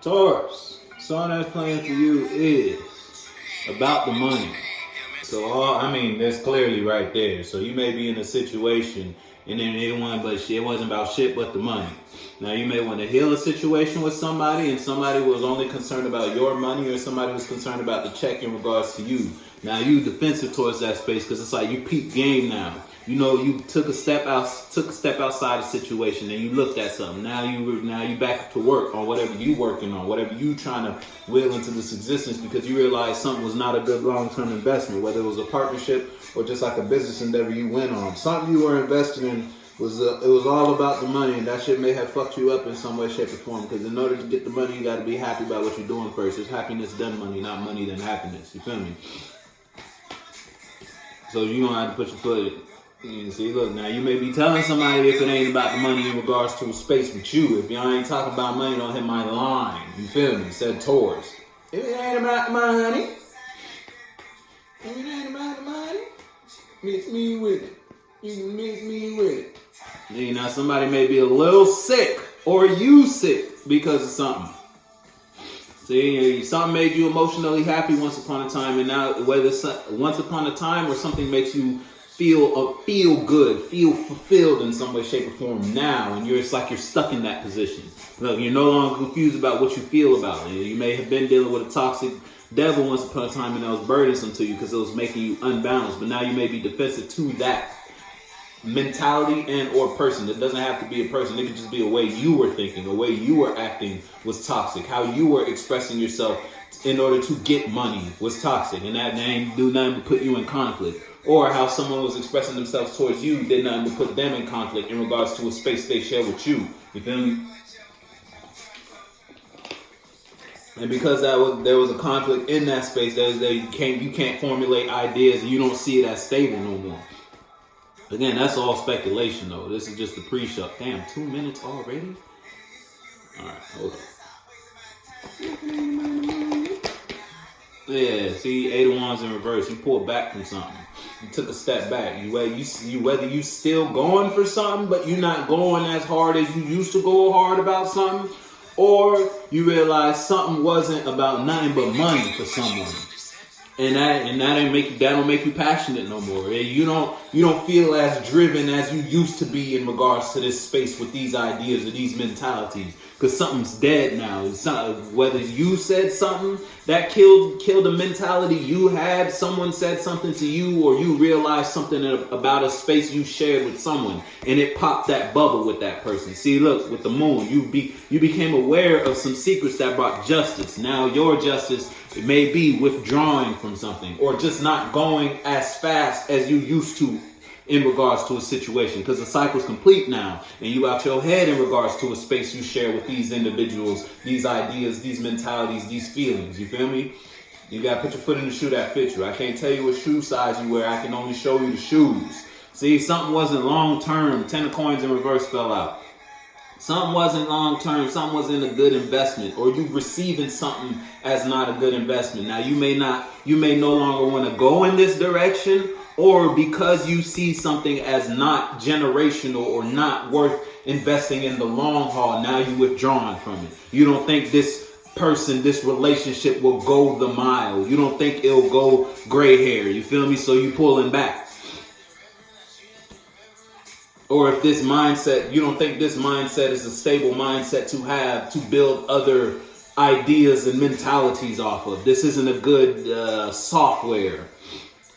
Taurus, sun that's playing for you is about the money. So, that's clearly right there. So you may be in a situation and then it wasn't about shit but the money. Now you may want to heal a situation with somebody and somebody was only concerned about your money or somebody was concerned about the check in regards to you. Now you defensive towards that space because it's like you peep game now. You know, you took a step outside the situation and you looked at something. Now you back to work on whatever you working on, whatever you trying to will into this existence because you realized something was not a good long-term investment, whether it was a partnership or just like a business endeavor you went on. Something you were invested in it was all about the money, and that shit may have fucked you up in some way, shape, or form. Because in order to get the money, you got to be happy about what you're doing first. It's happiness then money, not money then happiness. You feel me? So you don't have to put your foot. You see, look, now you may be telling somebody if it ain't about the money in regards to a space with you. If y'all ain't talking about money, don't hit my line. You feel me? Said Taurus. If it ain't about the money, if it ain't about the money, mix me with it. You can mix me with it. You know, somebody may be a little sick or you sick because of something. See, something made you emotionally happy once upon a time, and now whether once upon a time or something makes you feel good, feel fulfilled in some way, shape, or form now, and it's like you're stuck in that position. Look, you're no longer confused about what you feel about it. You may have been dealing with a toxic devil once upon a time, and that was burdensome to you because it was making you unbalanced. But now you may be defensive to that mentality and or person. It doesn't have to be a person. It could just be a way you were thinking, a way you were acting was toxic. How you were expressing yourself in order to get money was toxic, and that ain't do nothing to put you in conflict. Or how someone was expressing themselves towards you did nothing to put them in conflict in regards to a space they share with you. You feel me? And because there was a conflict in that space, you can't formulate ideas and you don't see it as stable no more. Again, that's all speculation, though. This is just the pre-show. Damn, 2 minutes already? Alright, okay. Yeah, see, 8 of Wands in reverse. You pulled back from something. You took a step back. Whether you still going for something, but you're not going as hard as you used to go hard about something, or you realize something wasn't about nothing but money for someone. And that don't make you passionate no more. You don't feel as driven as you used to be in regards to this space with these ideas or these mentalities. Because something's dead now. Whether you said something that killed the mentality you had, someone said something to you, or you realized something about a space you shared with someone, and it popped that bubble with that person. See, look, with the moon, you became aware of some secrets that brought justice. Now your justice may be withdrawing from something, or just not going as fast as you used to in regards to a situation, because the cycle's complete now and you out your head in regards to a space you share with these individuals, these ideas, these mentalities, these feelings. You feel me? You gotta put your foot in the shoe that fits you. I can't tell you what shoe size you wear. I can only show you the shoes. See, something wasn't long term. 10 of coins in reverse fell out. Something wasn't long term. Something wasn't a good investment, or you receiving something as not a good investment. Now you may no longer want to go in this direction, or because you see something as not generational or not worth investing in the long haul, now you withdrawing from it. You don't think this person, this relationship will go the mile. You don't think it'll go gray hair. You feel me? So you pulling back. Or if this mindset, you don't think this mindset is a stable mindset to have to build other ideas and mentalities off of. This isn't a good software.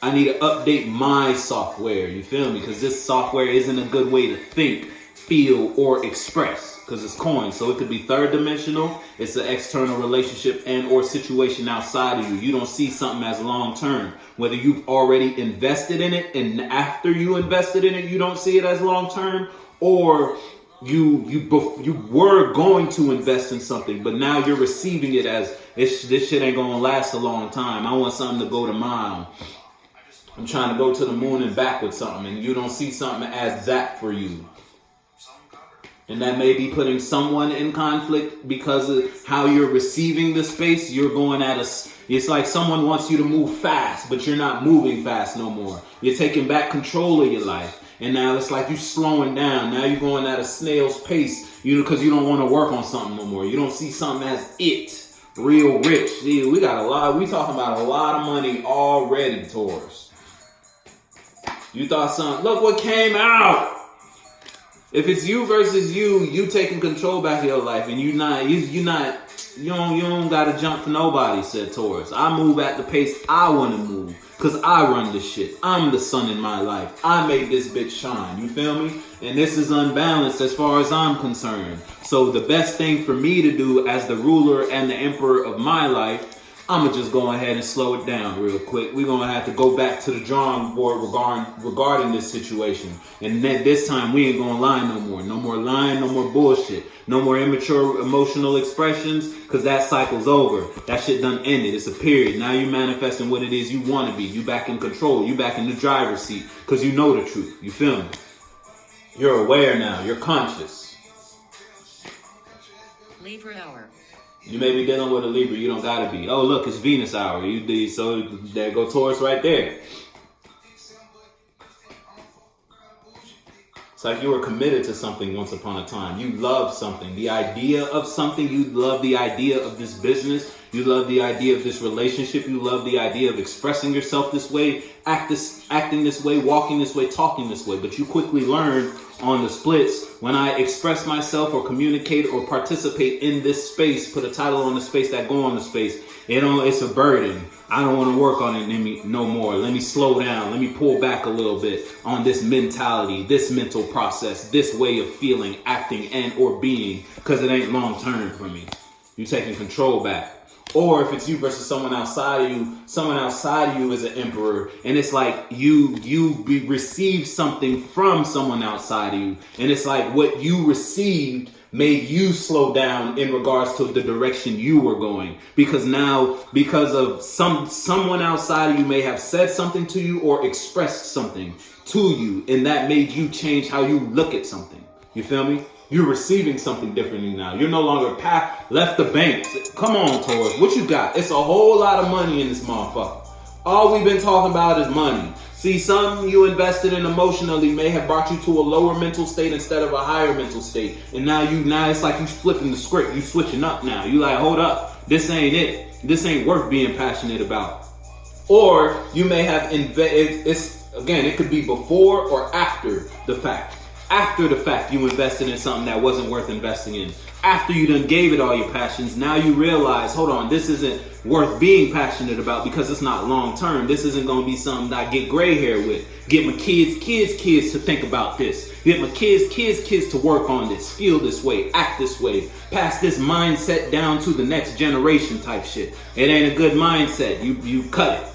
I need to update my software. You feel me? Because this software isn't a good way to think, feel, or express. Because it's coin. So it could be third dimensional. It's an external relationship and or situation outside of you. You don't see something as long term. Whether you've already invested in it and after you invested in it, you don't see it as long term, or you were going to invest in something, but now you're receiving it as this shit ain't gonna last a long time. I want something to go to mile. I'm trying to go to the moon and back with something, and you don't see something as that for you. And that may be putting someone in conflict because of how you're receiving the space. You're going at it's like someone wants you to move fast, but you're not moving fast no more. You're taking back control of your life. And now it's like you slowing down. Now you're going at a snail's pace, because you don't want to work on something no more. You don't see something as it. Real rich. See, we talking about a lot of money already, Taurus. You thought something, look what came out. If it's you versus you taking control back of your life, and you don't gotta jump for nobody, said Taurus. I move at the pace I wanna move, cause I run this shit. I'm the sun in my life. I made this bitch shine. You feel me? And this is unbalanced as far as I'm concerned. So the best thing for me to do as the ruler and the emperor of my life, I'm going to just go ahead and slow it down real quick. We're going to have to go back to the drawing board regarding this situation. And then this time we ain't going to lie no more. No more lying, no more bullshit. No more immature emotional expressions, because that cycle's over. That shit done ended. It's a period. Now you manifesting what it is you want to be. You back in control. You back in the driver's seat, because you know the truth. You feel me? You're aware now. You're conscious. Libra hour. You may be dealing with a Libra. You don't gotta be. Oh, look, it's Venus hour. So there go Taurus right there. It's like you were committed to something once upon a time. You love something. The idea of something. You love the idea of this business. You love the idea of this relationship. You love the idea of expressing yourself this way, acting this way, walking this way, talking this way. But you quickly learn on the splits, when I express myself or communicate or participate in this space, put a title on the space that go on the space, it's a burden. I don't want to work on it no more. Let me slow down. Let me pull back a little bit on this mentality, this mental process, this way of feeling, acting, and or being, because it ain't long term for me. You're taking control back. Or if it's you versus someone outside of you is an emperor, and it's like you receive something from someone outside of you, and it's like what you received made you slow down in regards to the direction you were going, because of someone outside of you may have said something to you or expressed something to you, and that made you change how you look at something. You feel me? You're receiving something differently now. You're no longer left the banks. Come on, Taurus. What you got? It's a whole lot of money in this motherfucker. All we've been talking about is money. See, something you invested in emotionally may have brought you to a lower mental state instead of a higher mental state. And now it's like you flipping the script. You switching up now. You like, hold up. This ain't it. This ain't worth being passionate about. Or you may have it could be before or after the fact. After the fact, you invested in something that wasn't worth investing in. After you done gave it all your passions, now you realize, hold on, this isn't worth being passionate about because it's not long term. This isn't going to be something that I get gray hair with. Get my kids to think about this. Get my kids to work on this, feel this way, act this way. Pass this mindset down to the next generation type shit. It ain't a good mindset. You cut it.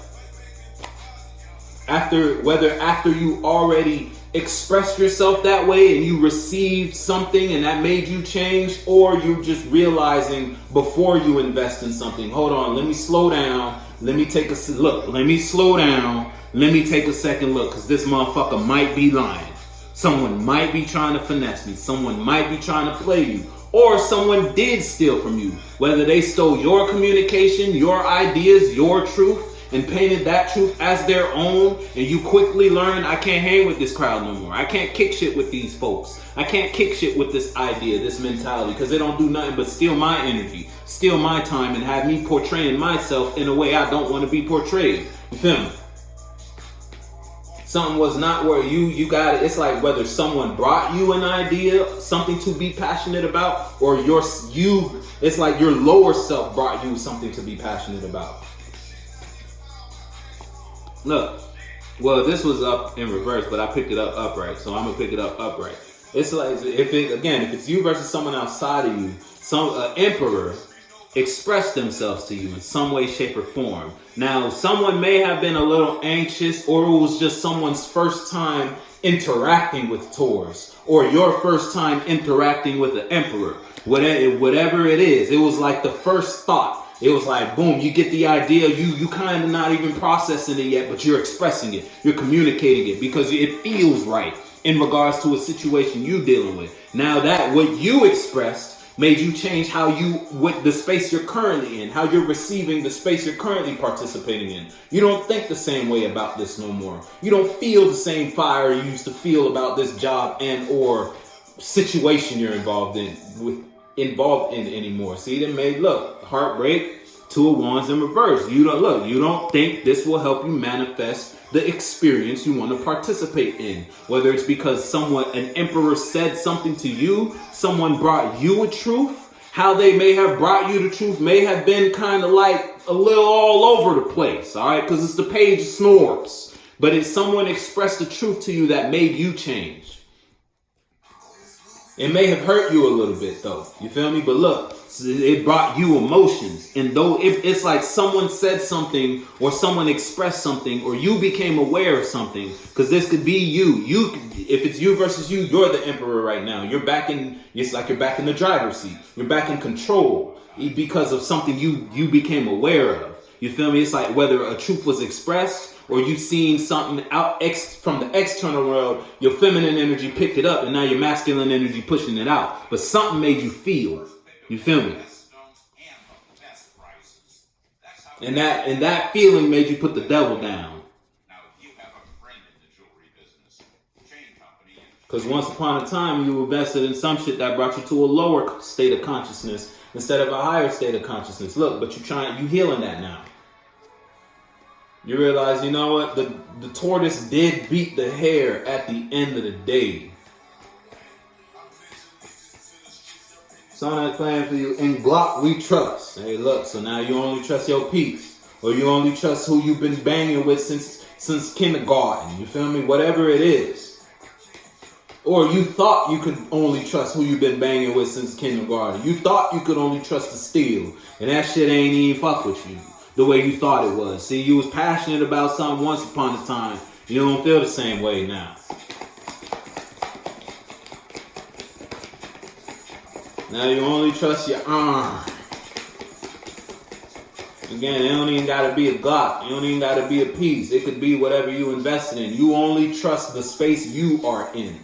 After you already expressed yourself that way and you received something and that made you change, or you just realizing before you invest in something, hold on, let me slow down, let me take a look, let me slow down, let me take a second look, because this motherfucker might be lying. Someone might be trying to finesse me. Someone might be trying to play you. Or someone did steal from you. Whether they stole your communication, your ideas, your truth, and painted that truth as their own, and you quickly learn, I can't hang with this crowd no more. I can't kick shit with these folks. I can't kick shit with this idea, this mentality, because they don't do nothing but steal my energy, steal my time, and have me portraying myself in a way I don't want to be portrayed. You feel me? Something was not where you got it. It's like whether someone brought you an idea, something to be passionate about, or it's like your lower self brought you something to be passionate about. Look, well, this was up in reverse, but I picked it up upright, so I'm gonna pick it up upright. It's like if it's you versus someone outside of you, some emperor expressed themselves to you in some way, shape, or form. Now, someone may have been a little anxious, or it was just someone's first time interacting with Taurus, or your first time interacting with the emperor. Whatever it is, it was like the first thought. It was like, boom, you get the idea. You kind of not even processing it yet, but you're expressing it. You're communicating it because it feels right in regards to a situation you're dealing with. Now that what you expressed Made you change how you, with the space you're currently in, how you're receiving the space you're currently participating in. You don't think the same way about this no more. You don't feel the same fire you used to feel about this job and or situation you're involved in anymore. See, they made, look, heartbreak, Two of Wands in reverse. You don't think this will help you manifest the experience you want to participate in. Whether it's because an emperor said something to you, someone brought you a truth. How they may have brought you the truth may have been kind of like a little all over the place, all right? Because it's the page of swords. But it's someone expressed the truth to you that made you change. It may have hurt you a little bit, though. You feel me? But look, it brought you emotions. And though it's like someone said something or someone expressed something or you became aware of something, because this could be you. If it's you versus you, you're the emperor right now. It's like you're back in the driver's seat. You're back in control because of something you became aware of. You feel me? It's like whether a truth was expressed or you seen something out from the external world, your feminine energy picked it up and now your masculine energy pushing it out. But something made you feel. You feel me? And that feeling made you put the devil down. Because once upon a time you invested in some shit that brought you to a lower state of consciousness instead of a higher state of consciousness. Look, but you healing that now. You realize, you know what? The tortoise did beat the hare at the end of the day. Son, that's playing for you. In Glock, we trust. Hey, look, so now you only trust your peeps. Or you only trust who you've been banging with since kindergarten. You feel me? Whatever it is. Or you thought you could only trust who you've been banging with since kindergarten. You thought you could only trust the steel. And that shit ain't even fuck with you the way you thought it was. See, you was passionate about something once upon a time. You don't feel the same way now. Now you only trust your arm. Again, it don't even gotta be a Glock. It don't even gotta be a piece. It could be whatever you invested in. You only trust the space you are in.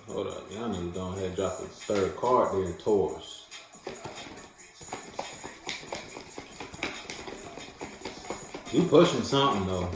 Hold up, y'all need to go ahead and drop the third card there, Taurus. You pushing something though.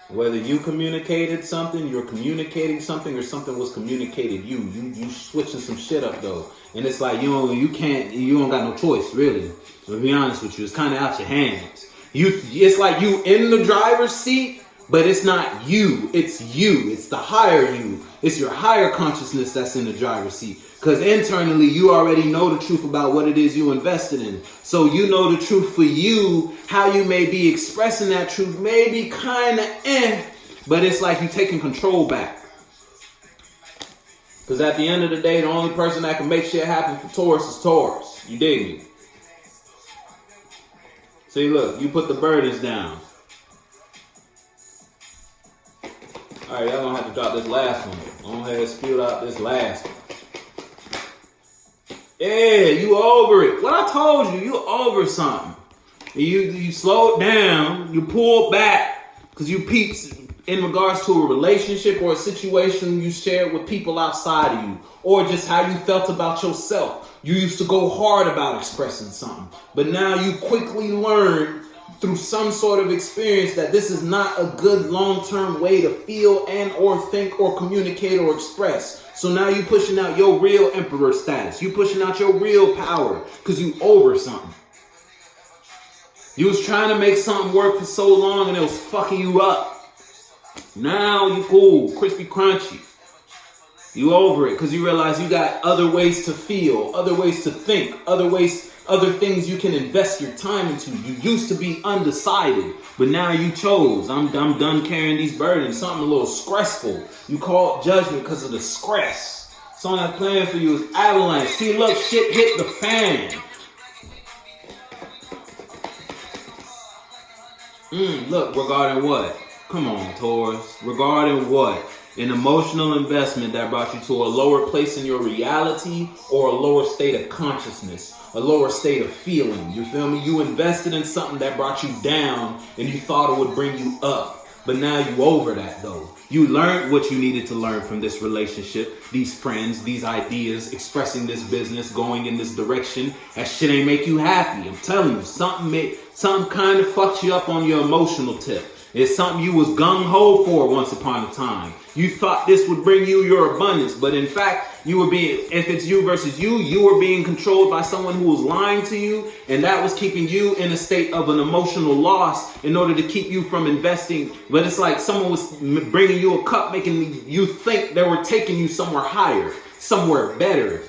Whether you communicated something, you're communicating something, or something was communicated you switching some shit up though. And it's like you don't got no choice really. To be honest with you, it's kind of out your hands. It's like you in the driver's seat, but it's not you. It's you. It's the higher you. It's your higher consciousness that's in the driver's seat. Because internally, you already know the truth about what it is you invested in. So you know the truth for you, how you may be expressing that truth, maybe kind of but it's like you taking control back. Because at the end of the day, the only person that can make shit happen for Taurus is Taurus. You dig me? See, look, you put the burdens down. All right, y'all gonna have to drop this last one. Go ahead and spew out this last one. Yeah, you over it. What I told you over something. You slowed down, you pulled back, because you peeps in regards to a relationship or a situation you shared with people outside of you, or just how you felt about yourself. You used to go hard about expressing something, but now you quickly learn through some sort of experience that this is not a good long-term way to feel and or think or communicate or express. So now you pushing out your real emperor status. You pushing out your real power because you over something. You was trying to make something work for so long and it was fucking you up. Now you cool, crispy, crunchy. You over it because you realize you got other ways to feel, other ways to think, other things you can invest your time into. You used to be undecided, but now you chose. I'm done carrying these burdens. Something a little stressful. You call it judgment because of the stress. Something that's playing for you is avalanche. See, look, shit hit the fan. Look, regarding what? Come on, Taurus. Regarding what? An emotional investment that brought you to a lower place in your reality or a lower state of consciousness, a lower state of feeling. You feel me? You invested in something that brought you down and you thought it would bring you up. But now you over that though. You learned what you needed to learn from this relationship, these friends, these ideas, expressing this business, going in this direction. That shit ain't make you happy. I'm telling you, something kind of fucked you up on your emotional tip. It's something you was gung-ho for once upon a time. You thought this would bring you your abundance, but in fact, you were being, if it's you versus you, you were being controlled by someone who was lying to you, and that was keeping you in a state of an emotional loss in order to keep you from investing. But it's like someone was bringing you a cup, making you think they were taking you somewhere higher, somewhere better,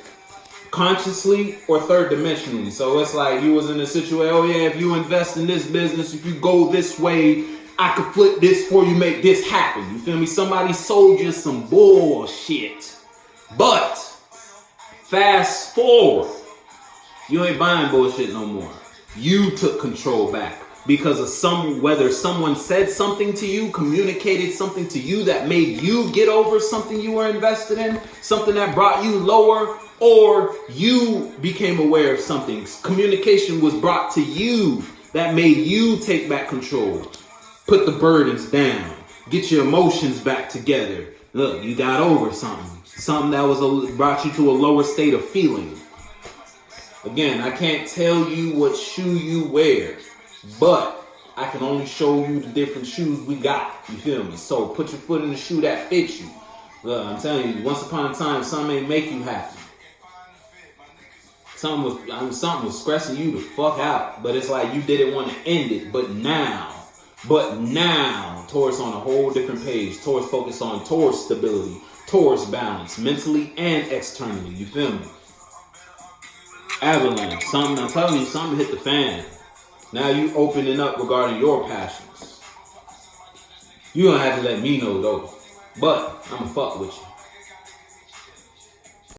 consciously or third dimensionally. So it's like you was in a situation, oh yeah, if you invest in this business, if you go this way, I could flip this for you, make this happen. You feel me? Somebody sold you some bullshit. But fast forward, you ain't buying bullshit no more. You took control back because of whether someone said something to you, communicated something to you that made you get over something you were invested in, something that brought you lower, or you became aware of something. Communication was brought to you that made you take back control. Put the burdens down. Get your emotions back together. Look, you got over something. Something that brought you to a lower state of feeling. Again, I can't tell you what shoe you wear, but I can only show you the different shoes we got. You feel me? So put your foot in the shoe that fits you. Look, I'm telling you, once upon a time, something ain't make you happy. Something was stressing you the fuck out. But it's like you didn't want to end it. But now, Taurus on a whole different page. Taurus focused on Taurus stability, Taurus balance, mentally and externally. You feel me? Avalanche. I'm telling you, something hit the fan. Now you opening up regarding your passions. You don't have to let me know though. But I'ma fuck with you.